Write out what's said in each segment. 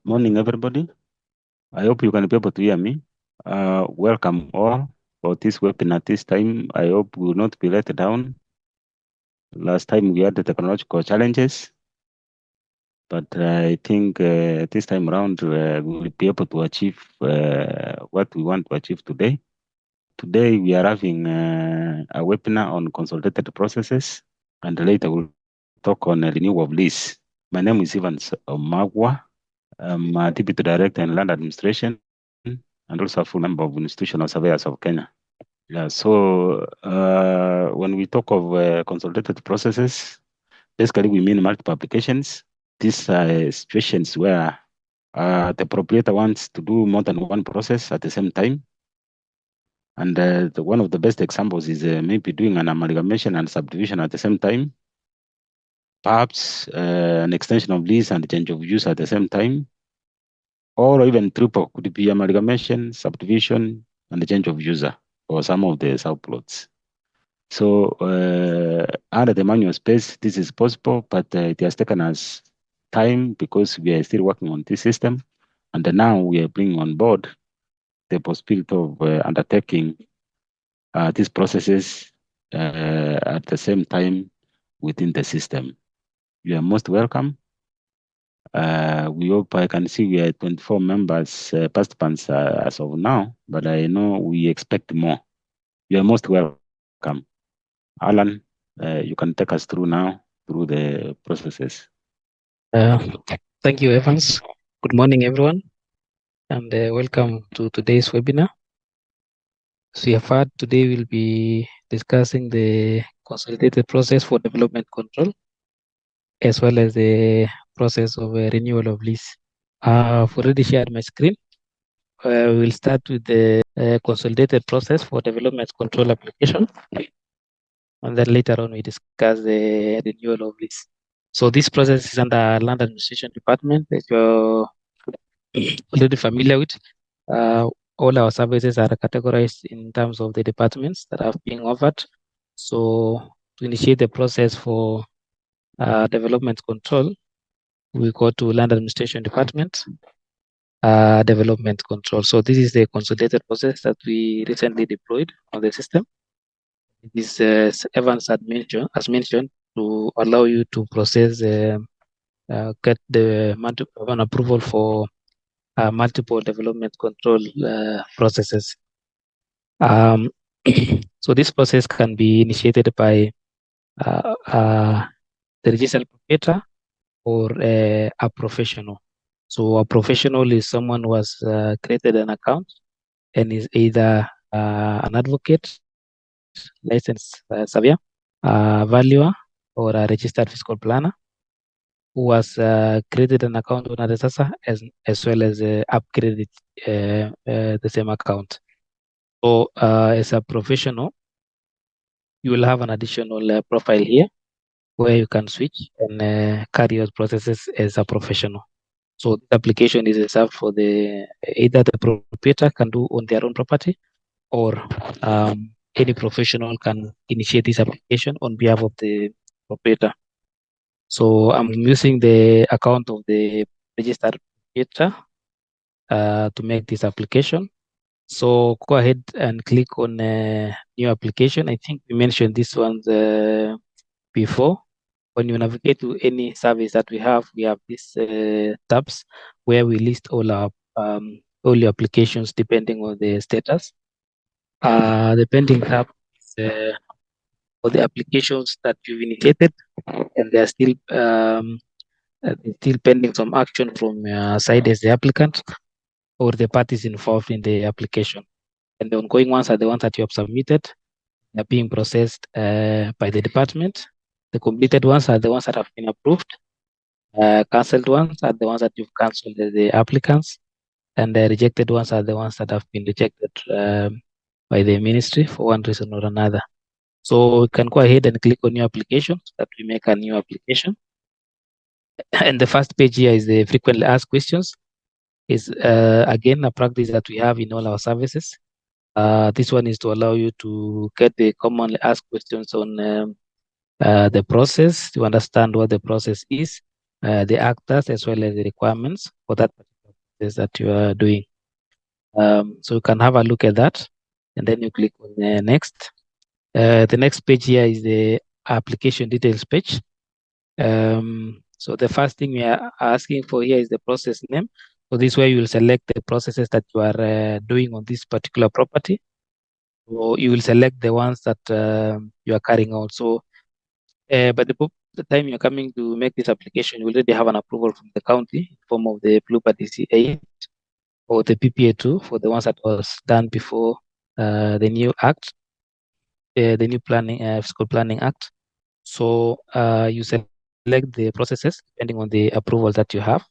Morning, everybody. I hope you can be able to hear me. Welcome all for this webinar. This time, I hope we will not be let down. Last time we had the technological challenges, but I think this time around we will be able to achieve what we want to achieve today. Today, we are having a webinar on consolidated processes, and later we'll talk on renewal of lease. My name is Evans Omagwa. I'm a Deputy Director in Land Administration and also a full member of Institutional Surveyors of Kenya. Yeah, so when we talk of consolidated processes, basically we mean multiple applications. These are situations where the proprietor wants to do more than one process at the same time. And one of the best examples is maybe doing an amalgamation and subdivision at the same time. Perhaps an extension of lease and change of use at the same time. Or even triple could be amalgamation, subdivision, and the change of user for some of the subplots. So under the manual space, this is possible, but it has taken us time because we are still working on this system. And now we are bringing on board the possibility of undertaking these processes at the same time within the system. You are most welcome. We hope I can see we are 24 members, participants as of now, but I know we expect more. You are most welcome. Alan, you can take us through now through the processes. Thank you, Evans. Good morning, everyone, and welcome to today's webinar. So, we have heard today we'll be discussing the consolidated process for development control, as well as the process of renewal of lease. I've already shared my screen. We'll start with the consolidated process for development control application, and then later on we discuss the renewal of lease. So this process is under Land Administration Department that you're already familiar with. All our services are categorized in terms of the departments that are being offered. So to initiate the process for development control, we go to Land Administration Department, development control. So this is the consolidated process that we recently deployed on the system. This Evans has mentioned, to allow you to process, get the an approval for multiple development control processes. So this process can be initiated by the registered proprietor or a professional. So a professional is someone who has created an account and is either an advocate, licensed surveyor, valuer, or a registered fiscal planner who has created an account on Ardhisasa as well as upgraded the same account. So as a professional, you will have an additional profile here where you can switch and carry out processes as a professional. So the application is reserved for either the proprietor can do on their own property, or any professional can initiate this application on behalf of the proprietor. So I'm using the account of the registered proprietor to make this application. So go ahead and click on new application. I think we mentioned this one before. When you navigate to any service that we have these tabs where we list all your applications depending on the status. The pending tab is for the applications that you've initiated, and they're still pending some action from your side as the applicant or the parties involved in the application. And the ongoing ones are the ones that you have submitted. They're being processed by the department. The completed ones are the ones that have been approved. Cancelled ones are the ones that you've cancelled the applicants, and the rejected ones are the ones that have been rejected by the ministry for one reason or another. So you can go ahead and click on new application so that we make a new application. And the first page here is the frequently asked questions. Is again a practice that we have in all our services. This one is to allow you to get the commonly asked questions on the process, to understand what the process is, the actors as well as the requirements for that particular process that you are doing. So you can have a look at that, and then you click on next. The next page here is the application details page. So the first thing we are asking for here is the process name. So this way you will select the processes that you are doing on this particular property. So you will select the ones that you are carrying out. So by the time you're coming to make this application, you already have an approval from the county in form of the Blue DC8 or the PPA2 for the ones that was done before the new act, the new planning fiscal planning act. So you select the processes depending on the approval that you have.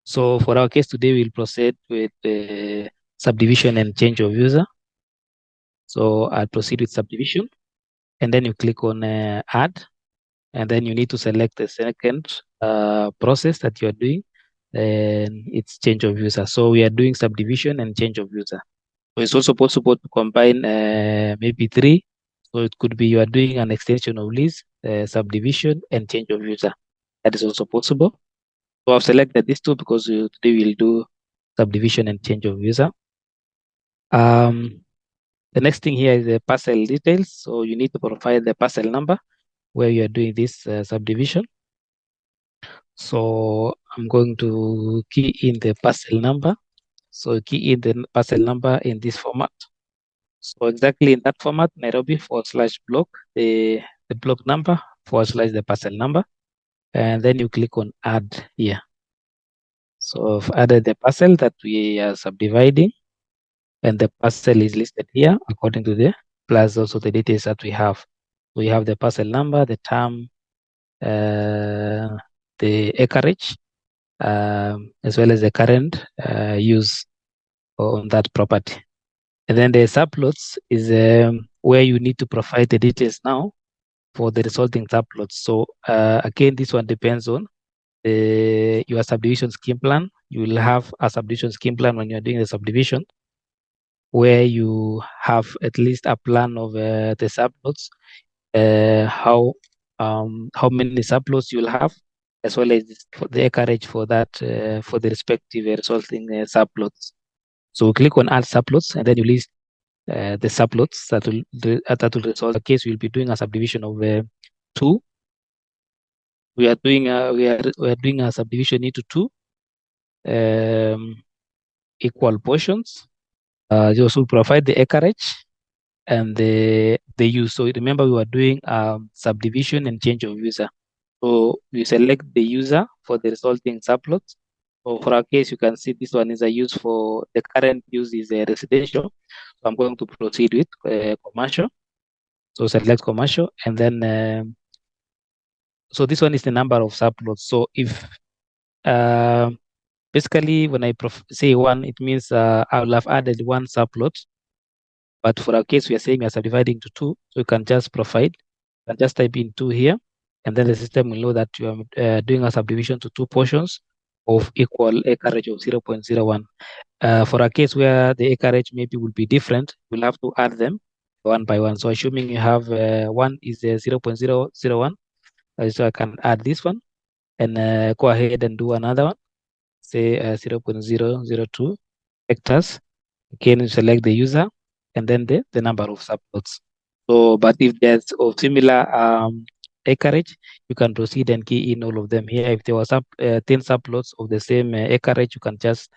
So for our case today, we'll proceed with the subdivision and change of user. So I'll proceed with subdivision, and then you click on add, and then you need to select the second process that you are doing, and it's change of user. So we are doing subdivision and change of user. So it's also possible to combine maybe three. So it could be you are doing an extension of lease, subdivision, and change of user. That is also possible. So I've selected these two because today we'll do subdivision and change of user. The next thing here is the parcel details. So you need to provide the parcel number where you are doing this subdivision. So I'm going to key in the parcel number. So key in the parcel number in this format. So exactly in that format, Nairobi /block, the block number / the parcel number, and then you click on add here. So I've added the parcel that we are subdividing, and the parcel is listed here according to the plus also the details that we have. We have the parcel number, the term, the acreage, as well as the current use on that property. And then the subplots is where you need to provide the details now for the resulting subplots. So again, this one depends on your subdivision scheme plan. You will have a subdivision scheme plan when you're doing the subdivision, where you have at least a plan of the subplots, how many subplots you'll have, as well as for the acreage for that for the respective resulting subplots. So we click on add subplots, and then you list the subplots that will result. In the case we'll be doing a subdivision of 2. We are doing a subdivision into 2 equal portions. You also provide the acreage and the use. So remember, we were doing subdivision and change of user. So we select the user for the resulting subplots. So for our case, you can see this one is a use for the current use is a residential. So I'm going to proceed with commercial. So select commercial, and then so this one is the number of subplots. So if basically when I say 1, it means I will have added 1 subplot. But for our case, we are saying we are subdividing to 2. So you can just provide, you can just type in 2 here, and then the system will know that you are doing a subdivision to 2 portions of equal acreage of 0.01. For a case where the acreage maybe will be different, we'll have to add them one by one. So assuming you have 1 is 0.001, so I can add this one and go ahead and do another one, say 0.002 hectares. Again, you select the user and then the number of subplots. So, but if there's of similar acreage, you can proceed and key in all of them here. If there was 10 subplots of the same acreage, you can just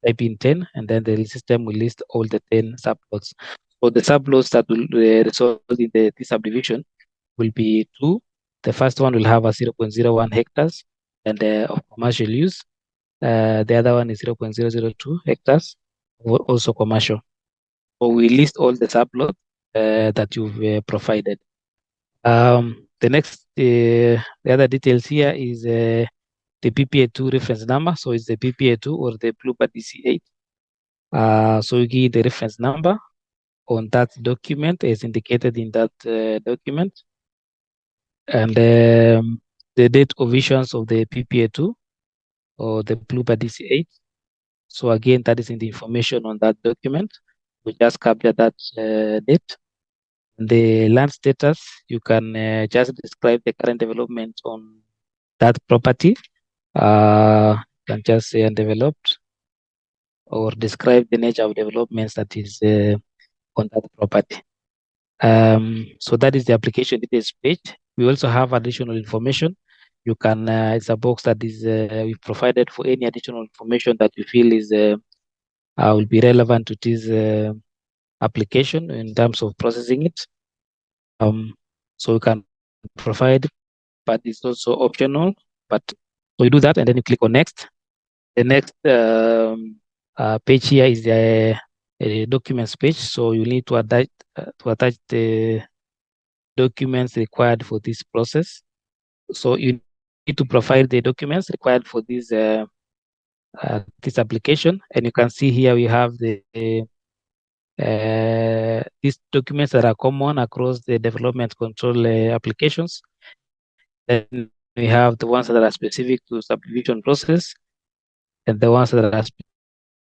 type in 10, and then the system will list all the 10 subplots. So the subplots that will result in the subdivision will be 2. The first one will have a 0.01 hectares and of commercial use. The other one is 0.002 hectares, also commercial. So we list all the subplots that you've provided. The next, the other details here is the PPA2 reference number. So it's the PPA2 or the Bluebird DC8. So you give the reference number on that document as indicated in that document, and the date of issuance of the PPA2 or the Bluebird DC8. So again, that is in the information on that document. We just capture that date. The land status, you can just describe the current development on that property. Can just say undeveloped or describe the nature of developments that is on that property. So that is the application details page. We also have additional information. You can, it's a box that is we've provided for any additional information that you feel is will be relevant to this application in terms of processing it. So you can provide, but it's also optional. But so you do that and then you click on next. The next page here is a documents page. So you need to attach the documents required for this process. So you need to provide the documents required for this application, and you can see here we have these documents that are common across the development control applications. Then we have the ones that are specific to subdivision process, and the ones that are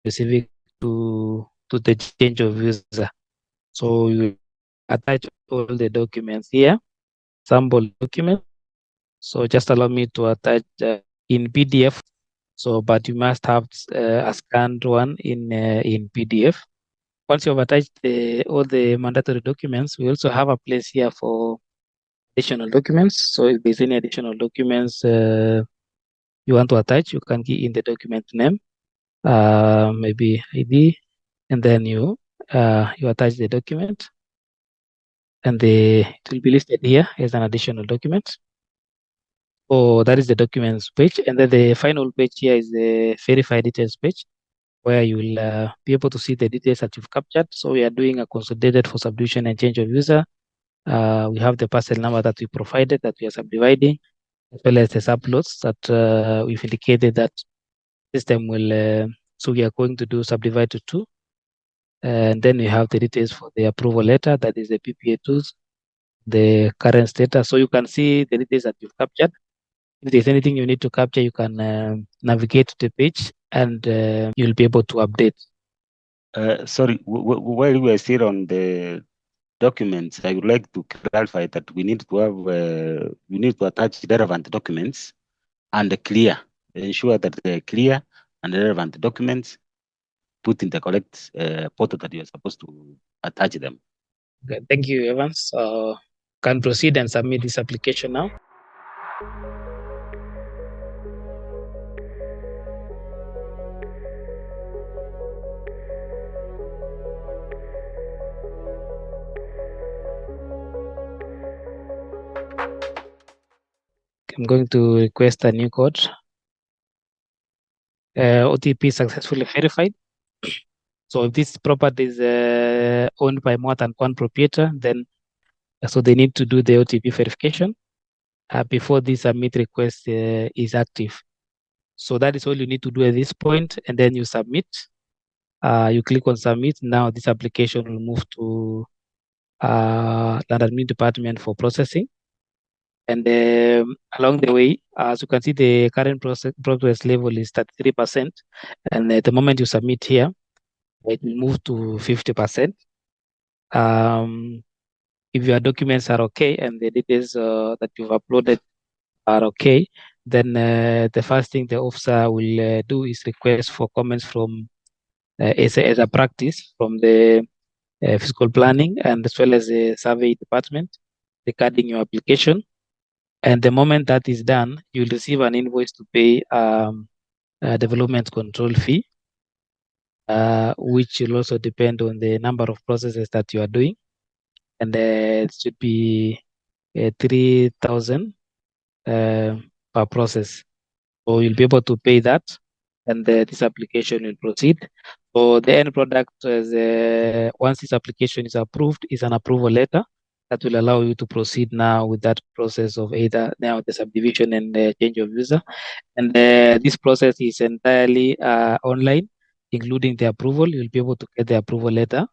specific to the change of user. So you attach all the documents here, sample document. So just allow me to attach in PDF. So, but you must have a scanned one in PDF. Once you have attached all the mandatory documents, we also have a place here for additional documents. So if there's any additional documents you want to attach, you can key in the document name, maybe ID, and then you attach the document, and it will be listed here as an additional document. So that is the documents page, and then the final page here is the verify details page, where you will be able to see the details that you've captured. So we are doing a consolidated for subdivision and change of user. We have the parcel number that we provided that we are subdividing, as well as the subplots that we've indicated that system will. So we are going to do subdivide to 2. And then we have the details for the approval letter, that is the PPA2s, the current status. So you can see the details that you've captured. If there's anything you need to capture, you can navigate to the page and you'll be able to update. Sorry, while we are still on the documents, I would like to clarify that we need to attach relevant documents and ensure that they're clear and relevant documents put in the correct portal that you're supposed to attach them. Okay, thank you, Evans. Can proceed and submit this application now. I'm going to request a new code. OTP successfully verified. So if this property is owned by more than one proprietor, then so they need to do the OTP verification before the submit request is active. So that is all you need to do at this point, and then you submit. You click on submit. Now this application will move to land admin department for processing. And along the way, as you can see, the current progress level is 33%. And the moment you submit here, it will move to 50%. If your documents are okay and the details that you've uploaded are okay, then the first thing the officer will do is request for comments from as a practice from the fiscal planning and as well as the survey department regarding your application. And the moment that is done, you'll receive an invoice to pay a development control fee, which will also depend on the number of processes that you are doing. And it should be 3,000 per process. So you'll be able to pay that, and this application will proceed. So the end product is once this application is approved, is an approval letter that will allow you to proceed now with that process of either now the subdivision and the change of user. And this process is entirely online, including the approval. You'll be able to get the approval letter.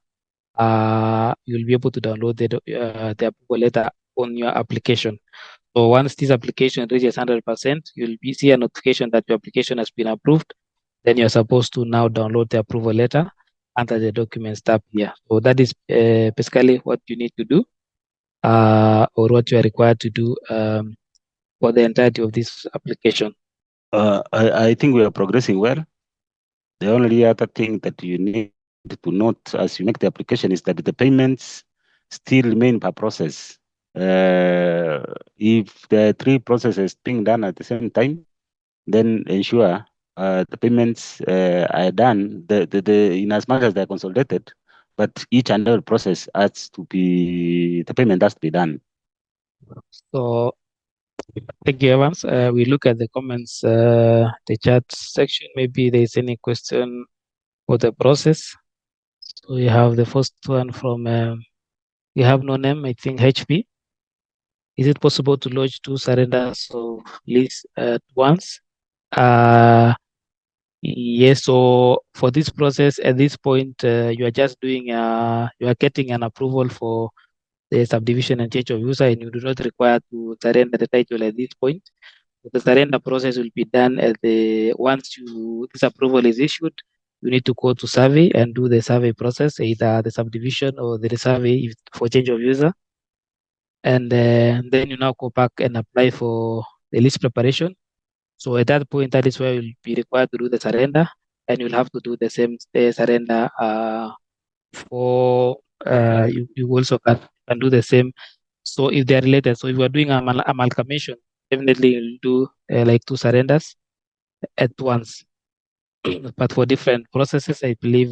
You'll be able to download the approval letter on your application. So once this application reaches 100%, you'll see a notification that your application has been approved. Then you're supposed to now download the approval letter under the documents tab here. So that is basically what you need to do, or what you are required to do for the entirety of this application? I think we are progressing well. The only other thing that you need to note as you make the application is that the payments still remain per process. If the three processes being done at the same time, then ensure the payments are done in as much as they're consolidated, but each and every process has to be, the payment has to be done. So thank you, Evans. We look at the comments, the chat section. Maybe there's any question for the process. So we have the first one from, we have no name, I think HP. Is it possible to lodge two surrenders of lease at once? Yes, so for this process, at this point, you are just doing, you are getting an approval for the subdivision and change of user, and you do not require to surrender the title at this point. The surrender process will be done at once this approval is issued, you need to go to survey and do the survey process, either the subdivision or the survey for change of user. And then you now go back and apply for the list preparation. So at that point, that is where you'll be required to do the surrender, and you'll have to do the same surrender for you also can do the same. So if they are related, so if you are doing amalgamation, definitely you'll do like two surrenders at once. But for different processes, I believe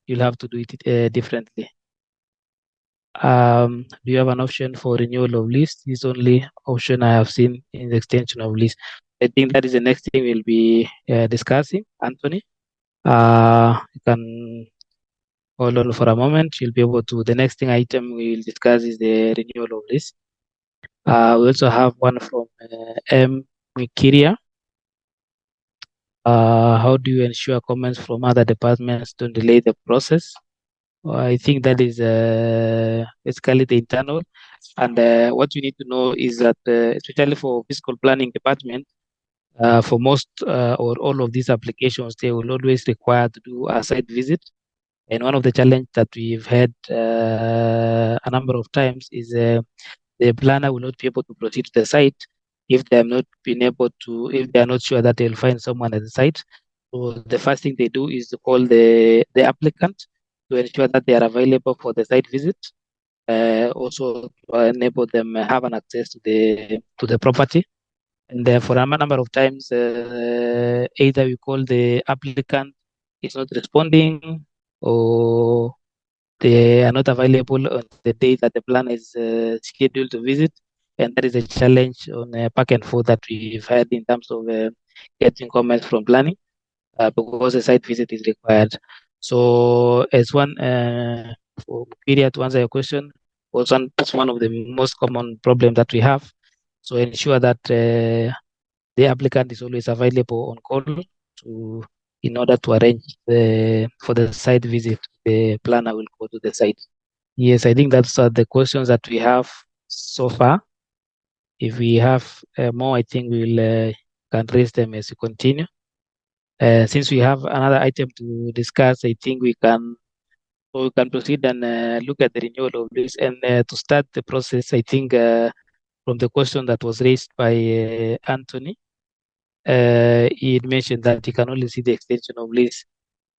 you'll have to do it differently. Do you have an option for renewal of lease? This only option I have seen in the extension of lease. I think that is the next thing we'll be discussing, Anthony. You can hold on for a moment. You'll be able to. The next thing item we'll discuss is the renewal of lease. We also have one from M. Mikiria. How do you ensure comments from other departments don't delay the process? I think that is basically the internal. And what you need to know is that, especially for fiscal planning department, for most or all of these applications, they will always require to do a site visit. And one of the challenges that we've had a number of times is the planner will not be able to proceed to the site if they have not been able to, if they are not sure that they'll find someone at the site. So the first thing they do is to call the applicant to ensure that they are available for the site visit. Also to enable them have an access to the property. And for a number of times, either we call the applicant is not responding, or they are not available on the day that the plan is scheduled to visit. And that is a challenge on back and forth that we've had in terms of getting comments from planning because a site visit is required. So as one for period to answer your question, that's one of the most common problems that we have. So ensure that the applicant is always available on call to in order to arrange for the site visit. The planner will go to the site. Yes, I think that's the questions that we have so far. If we have more, I think we'll can raise them as we continue. Since we have another item to discuss, I think we can proceed and look at the renewal of lease. And to start the process, I think from the question that was raised by Anthony, he had mentioned that he can only see the extension of lease.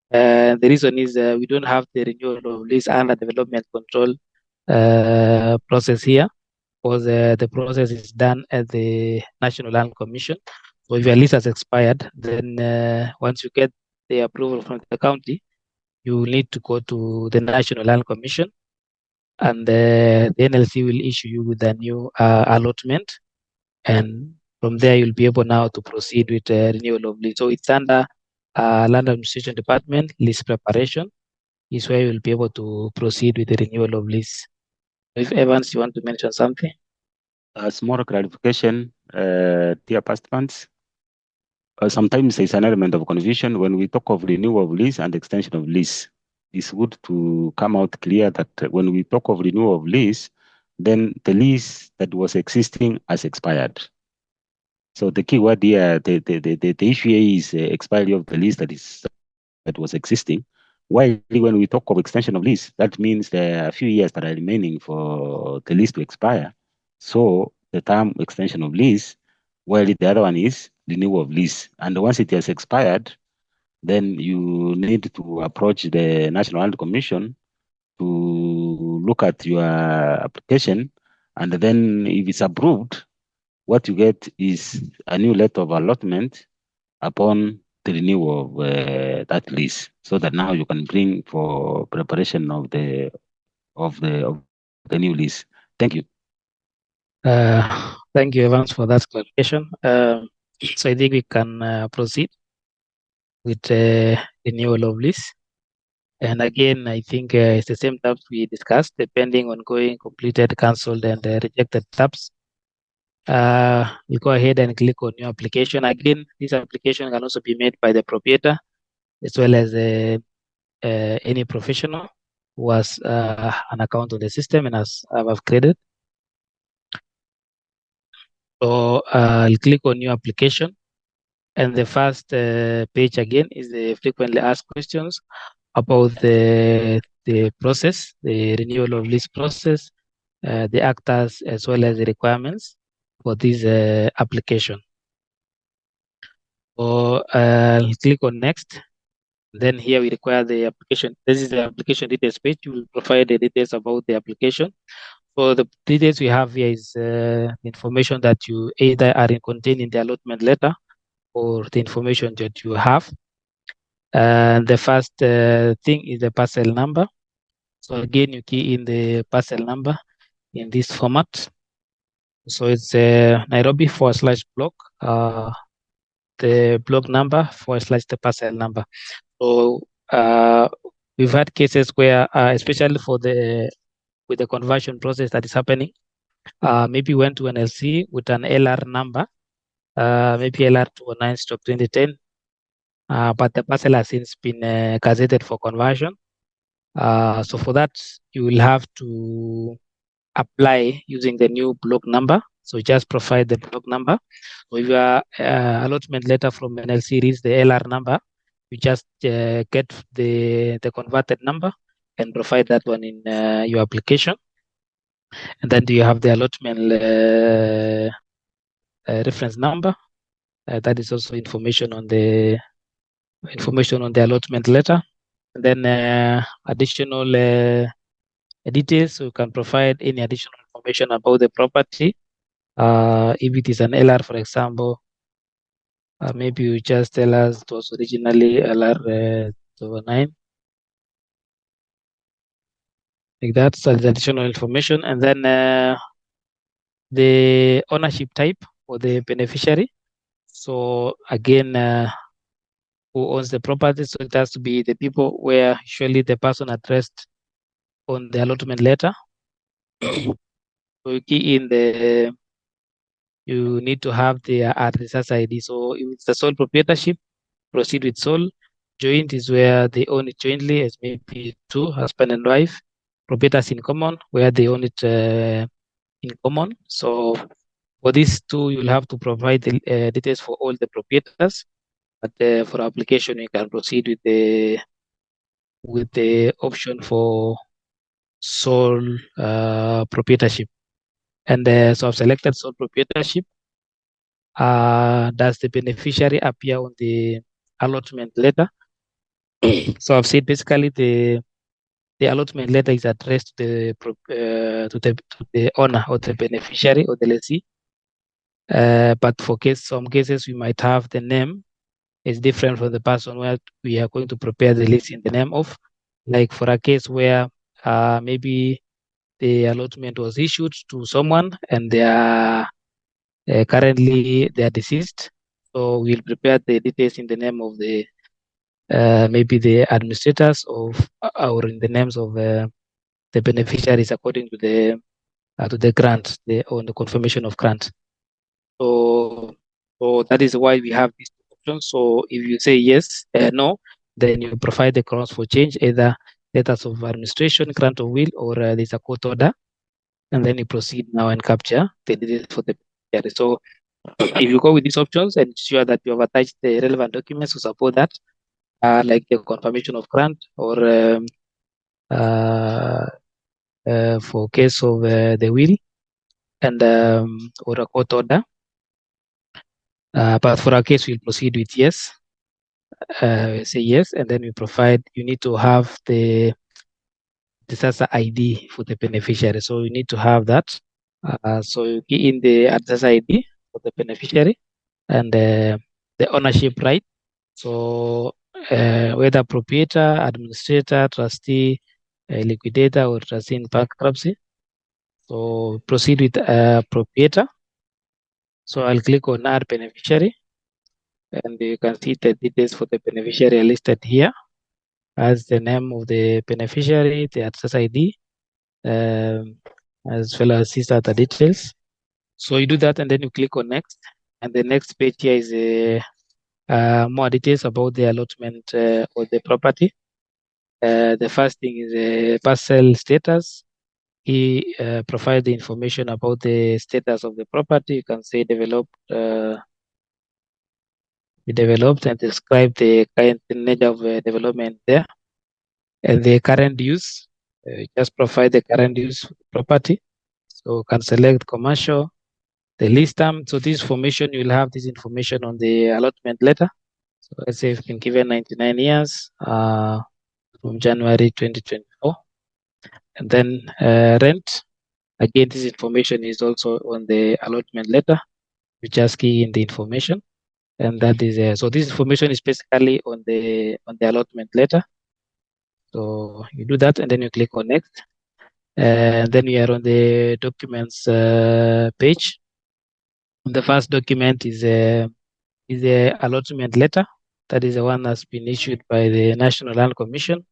The reason is we don't have the renewal of lease under development control process here, because the process is done at the National Land Commission. So if your lease has expired, then once you get the approval from the county, you need to go to the National Land Commission, and the NLC will issue you with a new allotment. And from there, you'll be able now to proceed with renewal of lease. So it's under Land Administration Department, lease preparation is where you'll be able to proceed with the renewal of lease. If Evans, you want to mention something? A small clarification, dear participants. Sometimes there's an element of confusion when we talk of renewal of lease and extension of lease. It's good to come out clear that when we talk of renewal of lease, then the lease that was existing has expired. So the key word here, the issue here is expiry of the lease that was existing. While when we talk of extension of lease, that means there are a few years that are remaining for the lease to expire. So the term extension of lease while the other one is renewal of lease. And once it has expired, then you need to approach the National Land Commission to look at your application, and then if it's approved, what you get is a new letter of allotment upon the renewal of that lease, so that now you can bring for preparation of the new lease. Thank you. Thank you, Evans, for that clarification. So I think we can proceed with renewal of lease. And again, I think it's the same tabs we discussed, depending on going completed, cancelled, and rejected tabs. You go ahead and click on your application. Again, this application can also be made by the proprietor as well as any professional who has an account on the system and has created. So I'll click on new application, and the first page again is the frequently asked questions about the process, the renewal of lease process, the actors as well as the requirements for this application. So I'll click on next. Then here we require the application. This is the application details page. You will provide the details about the application. So the details we have here is information that you either are contained in the allotment letter or the information that you have. The first thing is the parcel number. So again, you key in the parcel number in this format. So it's Nairobi /block, the block number / the parcel number. So we've had cases where, especially with the conversion process that is happening, maybe went to an LC with an LR number, maybe LR 209/2010, but the parcel has since been gazetted for conversion. So for that, you will have to apply using the new block number. So just provide the block number. So if your allotment letter from NLC reads the LR number, you just get the converted number and provide that one in your application. And then do you have the allotment reference number? That is also information on the allotment letter. And then additional details. So you can provide any additional information about the property. If it is an LR, for example, maybe you just tell us it was originally LR 9, like that. So the additional information, and then the ownership type for the beneficiary. So again, who owns the property? So it has to be the people where usually the person addressed on the allotment letter. So you key in you need to have the Ardhisasa ID. So if it's the sole proprietorship, proceed with sole. Joint is where they own it jointly, as maybe two, husband and wife. Proprietors in common, where they own it in common. So for these two, you'll have to provide the details for all the proprietors. But for application, you can proceed with the option for sole proprietorship. And so I've selected sole proprietorship. Does the beneficiary appear on the allotment letter? So I've said basically the allotment letter is addressed to the owner or the beneficiary or the lessee. But for some cases, we might have the name is different from the person where we are going to prepare the list in the name of. Like for a case where maybe the allotment was issued to someone and they are currently they are deceased. So we'll prepare the details in the name of the maybe the administrators of or in the names of the beneficiaries according to the grant on the confirmation of grant. So that is why we have these two options. So if you say yes, no, then you provide the grounds for change, either letters of administration, grant of will, or there's a court order, and then you proceed now and capture the details for the beneficiary. So if you go with these options and ensure that you have attached the relevant documents to support that, like the confirmation of grant or for case of the will and or a court order, But for our case, we'll proceed with yes. Say yes, and then we provide. You need to have the Ardhisasa ID for the beneficiary. So you need to have that. So you key in the Ardhisasa ID for the beneficiary and the ownership right. So whether proprietor, administrator, trustee, liquidator, or trustee in bankruptcy. So proceed with proprietor. So I'll click on add beneficiary, and you can see the details for the beneficiary are listed here as the name of the beneficiary, the access ID, as well as these other details. So you do that, and then you click on next, and the next page here is more details about the allotment of the property. The first thing is the parcel status. He provides the information about the status of the property. You can say developed and describe the current nature of development there and the current use. Just provide the current use of the property. So you can select commercial, the lease term. So this information, you'll have this information on the allotment letter. So let's say you've been given 99 years from January 2024. And then rent. Again, this information is also on the allotment letter. You just key in the information. And that is so this information is basically on the allotment letter. So you do that and then you click on next. And then we are on the documents page. The first document is a allotment letter. That is the one that's been issued by the National Land Commission.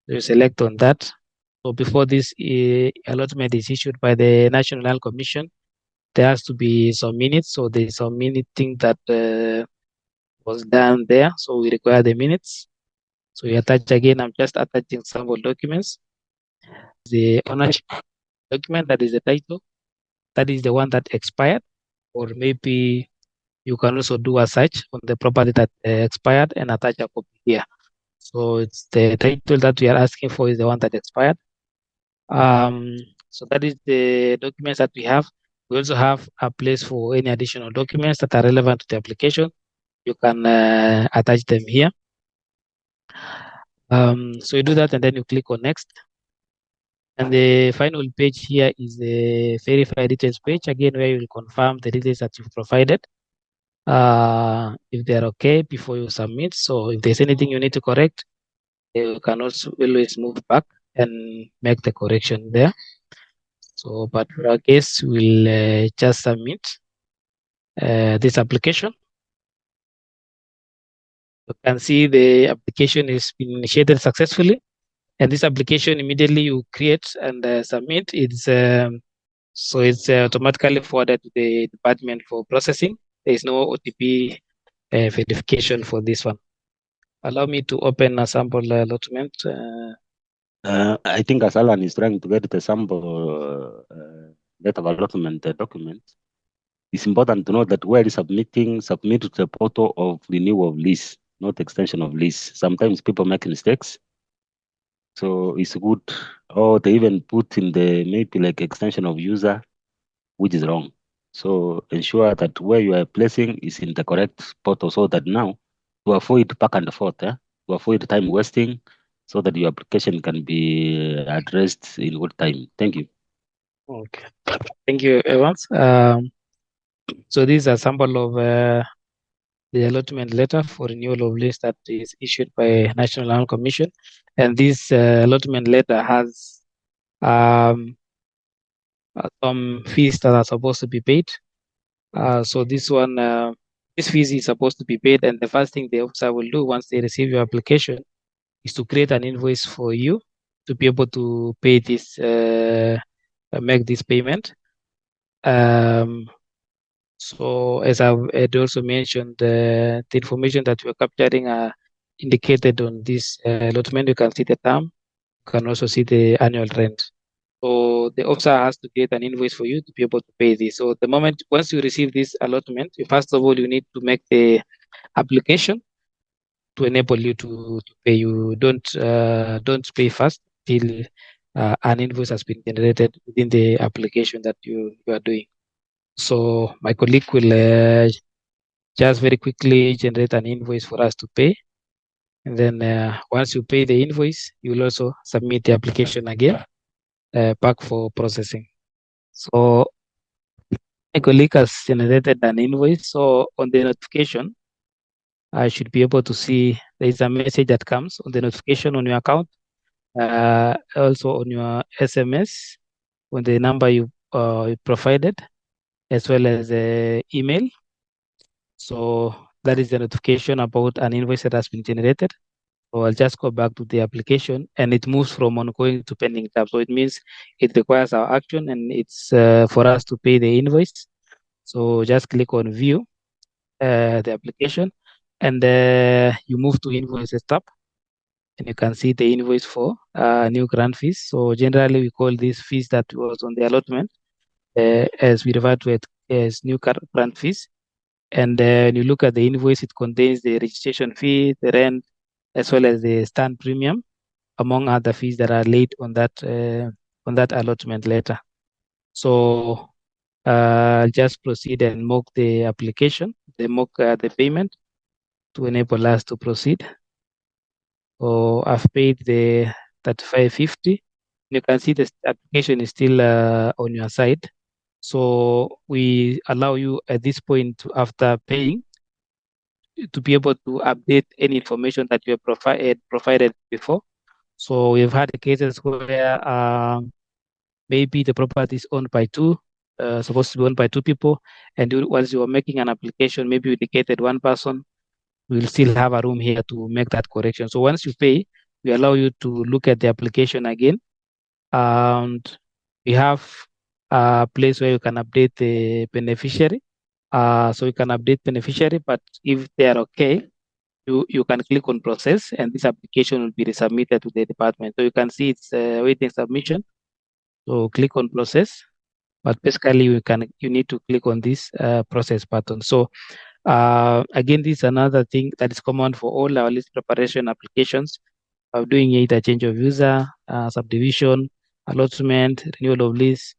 You select on that. So before this allotment is issued by the National Land Commission, there has to be some minutes. So there's some minuting that was done there. So we require the minutes. So you attach again. I'm just attaching sample documents. The ownership document, that is the title. That is the one that expired, or maybe you can also do a search on the property that expired and attach a copy here. So it's the title that we are asking for is the one that expired. So that is the documents that we have. We also have a place for any additional documents that are relevant to the application. You can attach them here. So you do that and then you click on next. And the final page here is the verify details page, again, where you will confirm the details that you've provided. If they're okay before you submit. So if there's anything you need to correct, you can also always move back and make the correction there. So, but for our case, we'll just submit this application. You can see the application has been initiated successfully. And this application immediately you create and submit, it's automatically forwarded to the department for processing. There is no OTP verification for this one. Allow me to open a sample allotment. I think as Alan is trying to get the sample letter of allotment document, it's important to know that where is submitting, submit to the portal of renewal of lease, not extension of lease. Sometimes people make mistakes. So it's good, or they even put in the maybe like extension of user, which is wrong. So ensure that where you are placing is in the correct portal so that now to avoid back and forth, to avoid time wasting, so that your application can be addressed in good time. Thank you. Okay. Thank you, Evans. So this is a sample of the allotment letter for renewal of lease that is issued by National Land Commission. And this allotment letter has some fees that are supposed to be paid. So this one, this fees is supposed to be paid. And the first thing the officer will do once they receive your application is to create an invoice for you to be able to pay this, make this payment. So as I've also mentioned, the information that we're capturing are indicated on this allotment. You can see the term. You can also see the annual rent. So the officer has to create an invoice for you to be able to pay this. So the moment, once you receive this allotment, first of all, you need to make the application to enable you to pay. You don't pay first till an invoice has been generated within the application that you are doing. So my colleague will just very quickly generate an invoice for us to pay. And then once you pay the invoice, you will also submit the application again back for processing. So my colleague has generated an invoice. So on the notification, I should be able to see there is a message that comes on the notification on your account, also on your SMS, on the number you provided, as well as email. So that is the notification about an invoice that has been generated. So I'll just go back to the application and it moves from ongoing to pending tab. So it means it requires our action and it's for us to pay the invoice. So just click on view the application and you move to invoices tab and you can see the invoice for new grant fees. So generally we call these fees that was on the allotment as we refer to it as new grant fees. And when you look at the invoice, it contains the registration fee, the rent, as well as the stand premium, among other fees that are laid on that allotment letter. So just proceed and mock the application, mock the payment to enable us to proceed. So I've paid the 35.50. You can see the application is still on your side. So we allow you at this point, after paying, to be able to update any information that you have provided before. So we've had cases where maybe the property is owned by supposed to be owned by two people, and once you are making an application, maybe you indicated one person, we'll still have a room here to make that correction. So once you pay, we allow you to look at the application again, and we have a place where you can update the beneficiary. So you can update beneficiary, but if they are okay, you can click on process and this application will be resubmitted to the department. So you can see it's waiting submission. So click on process, but basically you need to click on this process button. So again, this is another thing that is common for all our list preparation applications of doing either change of user, subdivision, allotment, renewal of lease,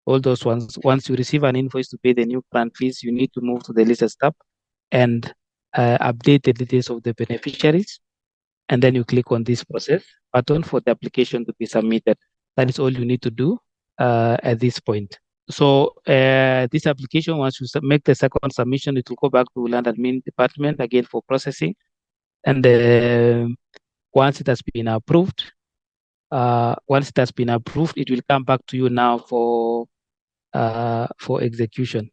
all those ones. Once you receive an invoice to pay the new grant fees, you need to move to the list tab and update the details of the beneficiaries. And then you click on this process button for the application to be submitted. That is all you need to do at this point. So this application, once you make the second submission, it will go back to land admin department again for processing. And once it has been approved, it will come back to you now for execution.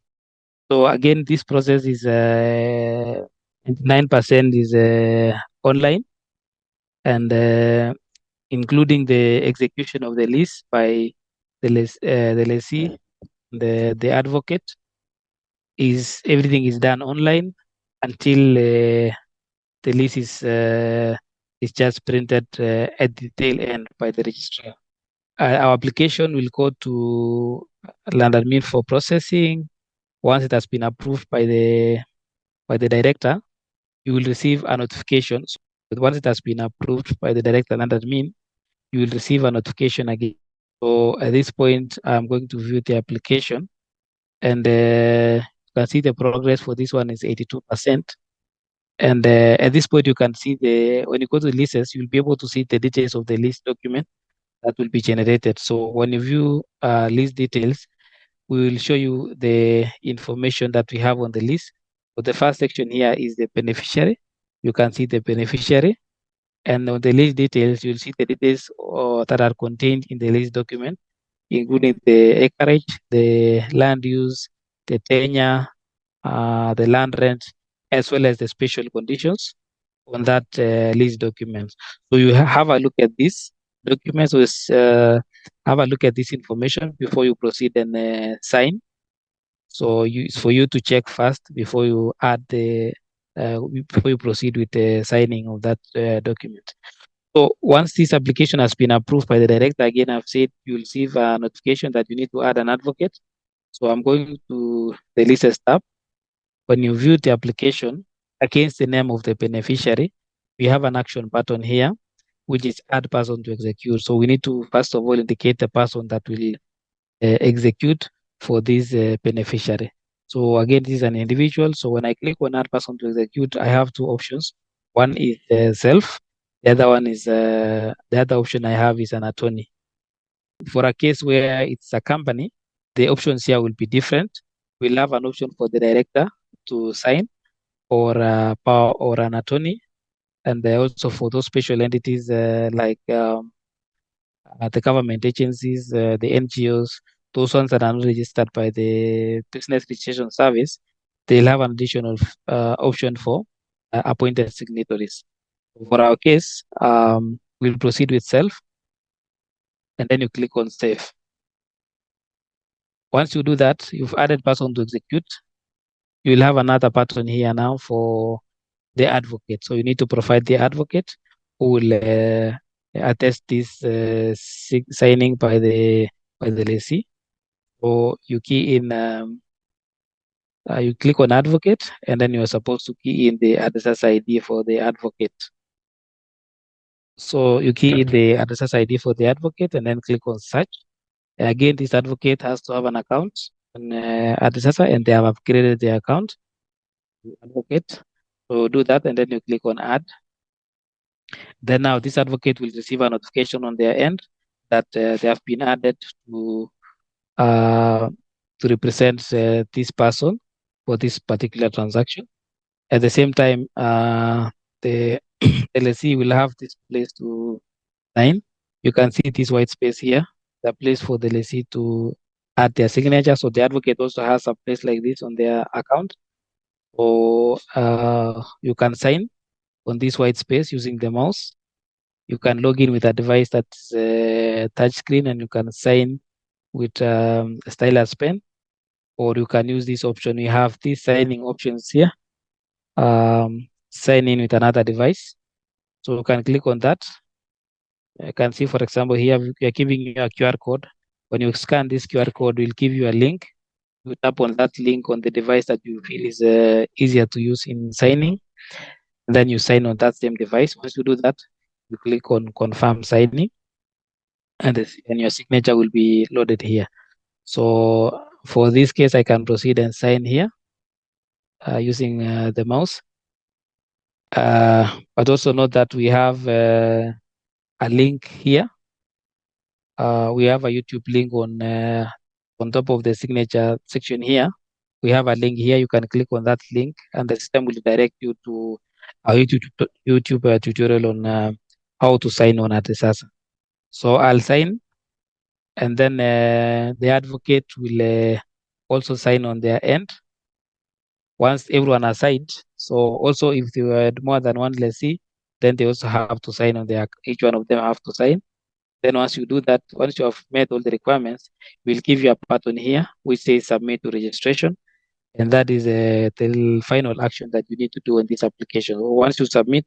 So again, this process is 9% is online, and including the execution of the lease by the lessee, the advocate, is everything is done online until the lease is just printed at the tail end by the registrar. Our application will go to land admin for processing. Once it has been approved by the director, you will receive a notification. So once it has been approved by the director and admin, you will receive a notification again. So at this point, I'm going to view the application, and you can see the progress for this one is 82%. And at this point, you can see when you go to leases, you'll be able to see the details of the lease document that will be generated. So when you view lease details, we will show you the information that we have on the list. So the first section here is the beneficiary. You can see the beneficiary. And on the list details, you'll see the details that are contained in the list document, including the acreage, the land use, the tenure, the land rent, as well as the special conditions on that list document. So you have a look at this document, have a look at this information before you proceed and sign. So it's for you to check first before you before you proceed with the signing of that document. So once this application has been approved by the director, again, I've said you'll receive a notification that you need to add an advocate. So I'm going to the list tab. When you view the application against the name of the beneficiary, we have an action button here, which is add person to execute. So we need to, first of all, indicate the person that will execute for this beneficiary. So again, this is an individual. So when I click on add person to execute, I have two options. One is self. The other one is the other option I have is an attorney. For a case where it's a company, the options here will be different. We'll have an option for the director to sign or power or an attorney, and also for those special entities like the government agencies, the NGOs, those ones that are not registered by the Business Registration Service, they'll have an additional option for appointed signatories. For our case, we'll proceed with self, and then you click on save. Once you do that, you've added person to execute. You'll have another button here now for the advocate. So you need to provide the advocate who will attest this signing by the lessee. So you key in, you click on advocate, and then you're supposed to key in the Ardhisasa ID for the advocate. So you key in the Ardhisasa ID for the advocate, and then click on search. Again, this advocate has to have an account on Ardhisasa, and they have upgraded their account to advocate. So do that, and then you click on add. Then now this advocate will receive a notification on their end that they have been added uh, to represent this person for this particular transaction. At the same time, the LSE will have this place to sign. You can see this white space here, the place for the LSE to add their signature. So the advocate also has a place like this on their account. Or you can sign on this white space using the mouse. You can log in with a device that's touch screen, and you can sign with a stylus pen, or you can use this option. We have these signing options here. Sign in with another device. So you can click on that. You can see, for example, here we are giving you a QR code. When you scan this QR code, we'll give you a link. You tap on that link on the device that you feel is easier to use in signing. And then you sign on that same device. Once you do that, you click on confirm signing, and your signature will be loaded here. So for this case, I can proceed and sign here using the mouse. But also note that we have a link here. We have a YouTube link on top of the signature section here. We have a link here. You can click on that link, and the system will direct you to a YouTube tutorial on how to sign on Ardhisasa. So I'll sign, and then the advocate will also sign on their end once everyone has signed. So also if there were more than one lessee, then they also have to sign on their, each one of them have to sign. Then once you do that, once you have met all the requirements, we'll give you a button here which says submit to registration. And that is the final action that you need to do in this application. Once you submit,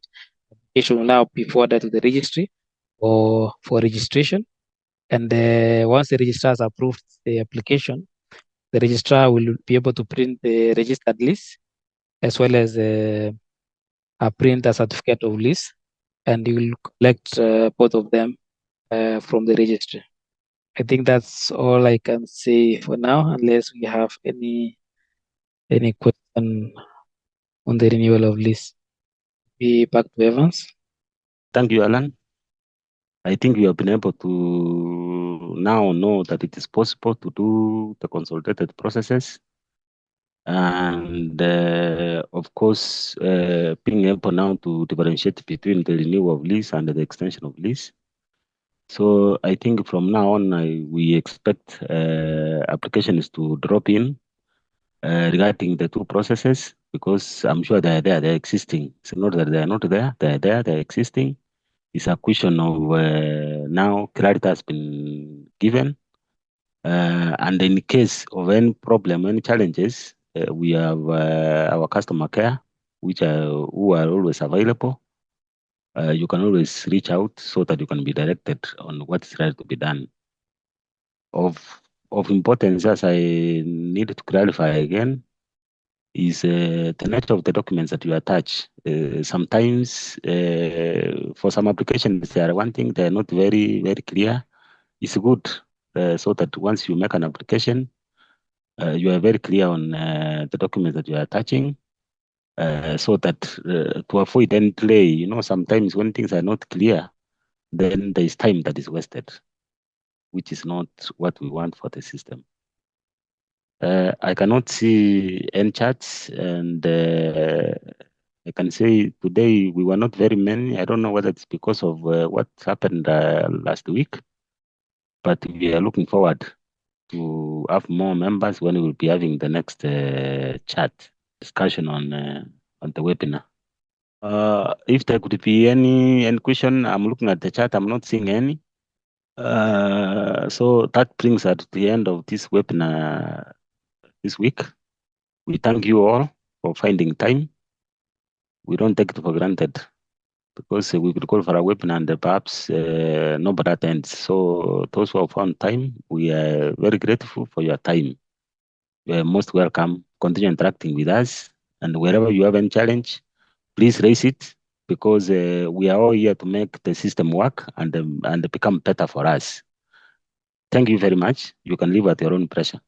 the application will now be forwarded to the registry or for registration. And once the registrar has approved the application, the registrar will be able to print the registered list as well as print a certificate of lease, and you will collect both of them from the registry. I think that's all I can say for now, unless we have any question on the renewal of lease. Be back to Evans. Thank you, Alan. I think we have been able to now know that it is possible to do the consolidated processes. And of course, being able now to differentiate between the renewal of lease and the extension of lease. So I think from now on, we expect applications to drop in regarding the two processes, because I'm sure they're existing. It's not that they're not there, they're existing. It's a question of now clarity has been given. And in case of any problem, any challenges, we have our customer care, who are always available. You can always reach out so that you can be directed on what is right to be done. Of importance, as I need to clarify again, is the nature of the documents that you attach. Sometimes, for some applications, they are one thing, they are not very, very clear. It's good so that once you make an application, you are very clear on the documents that you are attaching, so that to avoid any delay, sometimes when things are not clear, then there is time that is wasted, which is not what we want for the system. I cannot see any charts, and I can say today we were not very many. I don't know whether it's because of what happened last week, but we are looking forward to have more members when we will be having the next chat discussion on the webinar. If there could be any question, I'm looking at the chat, I'm not seeing any. So that brings us to the end of this webinar this week. We thank you all for finding time. We don't take it for granted, because we could call for a webinar and perhaps nobody attends. So those who have found time, we are very grateful for your time. You are most welcome. Continue interacting with us, and wherever you have any challenge, please raise it, because we are all here to make the system work and become better for us. Thank you very much. You can leave at your own pressure.